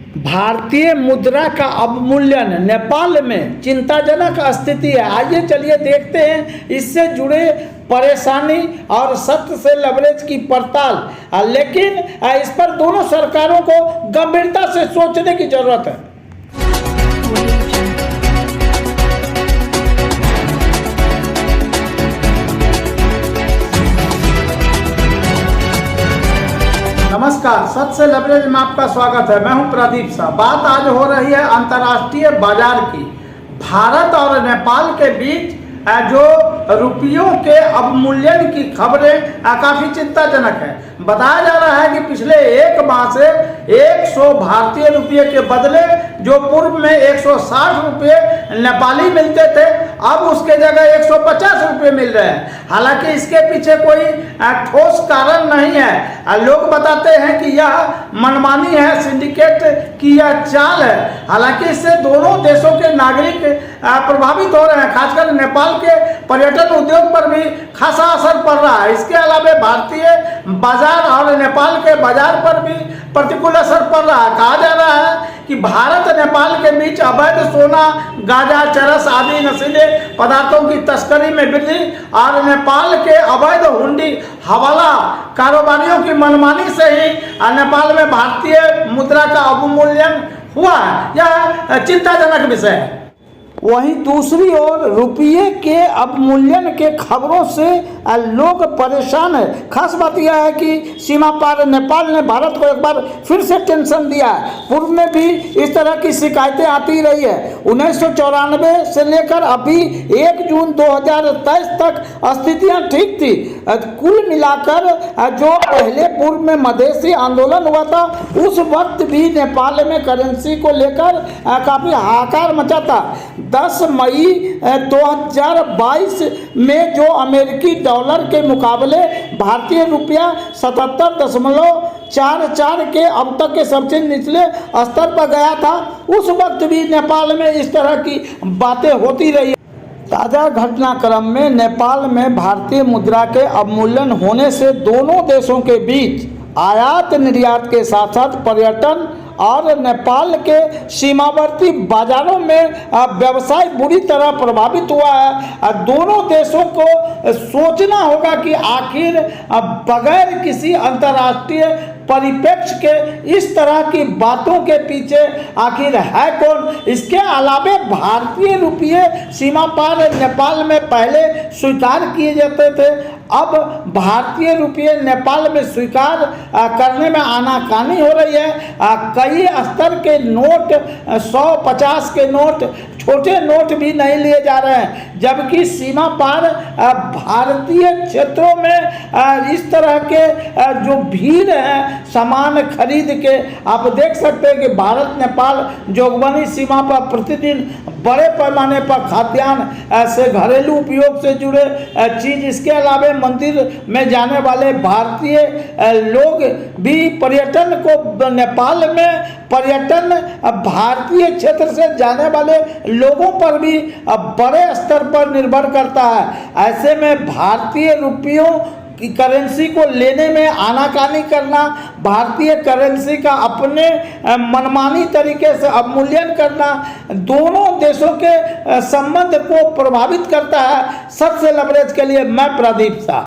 भारतीय मुद्रा का अवमूल्यन नेपाल में चिंताजनक स्थिति है। आइए चलिए देखते हैं इससे जुड़े परेशानी और सख्त से लवरेज की पड़ताल। लेकिन इस पर दोनों सरकारों को गंभीरता से सोचने की जरूरत है। नमस्कार, सच से लवरेज में आपका स्वागत है। मैं हूं प्रदीप शाह। बात आज हो रही है अंतर्राष्ट्रीय बाजार की। भारत और नेपाल के बीच जो रुपयों के अवमूल्यन की खबरें काफी चिंताजनक है। बताया जा रहा है कि पिछले एक माह से 100 भारतीय रुपये के बदले जो पूर्व में 160 रुपये नेपाली मिलते थे, अब उसके जगह 150 रुपये मिल रहे हैं। हालांकि इसके पीछे कोई ठोस कारण नहीं है। लोग बताते हैं कि यह मनमानी है, सिंडिकेट की यह चाल है। हालांकि इससे दोनों देशों के नागरिक प्रभावित हो रहे हैं। खासकर नेपाल के पर्यटन उद्योग पर भी खासा असर पड़ रहा है। इसके अलावा भारतीय बाजार और नेपाल के बाजार पर भी प्रतिकूल असर पड़ रहा है। कहा जा रहा है कि भारत नेपाल के बीच अवैध सोना, गांजा, चरस आदि नशीले पदार्थों की तस्करी में वृद्धि और नेपाल के अवैध हुंडी हवाला कारोबारियों की मनमानी से ही नेपाल में भारतीय मुद्रा का अवमूल्यन हुआ है। यह चिंताजनक विषय है। वहीं दूसरी ओर रुपये के अवमूल्यन के खबरों से लोग परेशान है। खास बात यह है कि सीमा पार नेपाल ने भारत को एक बार फिर से टेंशन दिया है। पूर्व में भी इस तरह की शिकायतें आती रही है। 1994 से लेकर अभी 1 जून 2023 तक स्थितियां ठीक थी। कुल मिलाकर जो पहले पूर्व में मधेसी आंदोलन हुआ था, उस वक्त भी नेपाल में करेंसी को लेकर काफ़ी हाहाकार मचा था। 10 मई 2022 में जो अमेरिकी डॉलर के मुकाबले भारतीय रुपया 77.44 के अब तक के सबसे निचले स्तर पर गया था, उस वक्त भी नेपाल में इस तरह की बातें होती रही। ताज़ा घटनाक्रम में नेपाल में भारतीय मुद्रा के अवमूल्यन होने से दोनों देशों के बीच आयात निर्यात के साथ साथ पर्यटन और नेपाल के सीमावर्ती बाजारों में व्यवसाय बुरी तरह प्रभावित हुआ है। दोनों देशों को सोचना होगा कि आखिर बगैर किसी अंतर्राष्ट्रीय परिप्रेक्ष्य के इस तरह की बातों के पीछे आखिर है कौन। इसके अलावा भारतीय रुपये सीमा पार नेपाल में पहले स्वीकार किए जाते थे, अब भारतीय रुपये नेपाल में स्वीकार करने में आनाकानी हो रही है। कई स्तर के नोट, 100-50 के नोट, छोटे नोट भी नहीं लिए जा रहे हैं। जबकि सीमा पार भारतीय क्षेत्रों में इस तरह के जो भीड़ है सामान खरीद के, आप देख सकते हैं कि भारत नेपाल जोगबनी सीमा पर प्रतिदिन बड़े पैमाने पर खाद्यान्न से घरेलू उपयोग से जुड़े चीज़, इसके अलावा मंदिर में जाने वाले भारतीय लोग भी पर्यटन को, नेपाल में पर्यटन भारतीय क्षेत्र से जाने वाले लोगों पर भी बड़े स्तर पर निर्भर करता है। ऐसे में भारतीय रुपयों की करेंसी को लेने में आनाकानी करना, भारतीय करेंसी का अपने मनमानी तरीके से अवमूल्यन करना दोनों देशों के संबंध को प्रभावित करता है। सबसे लवरेज के लिए मैं प्रदीप शाह।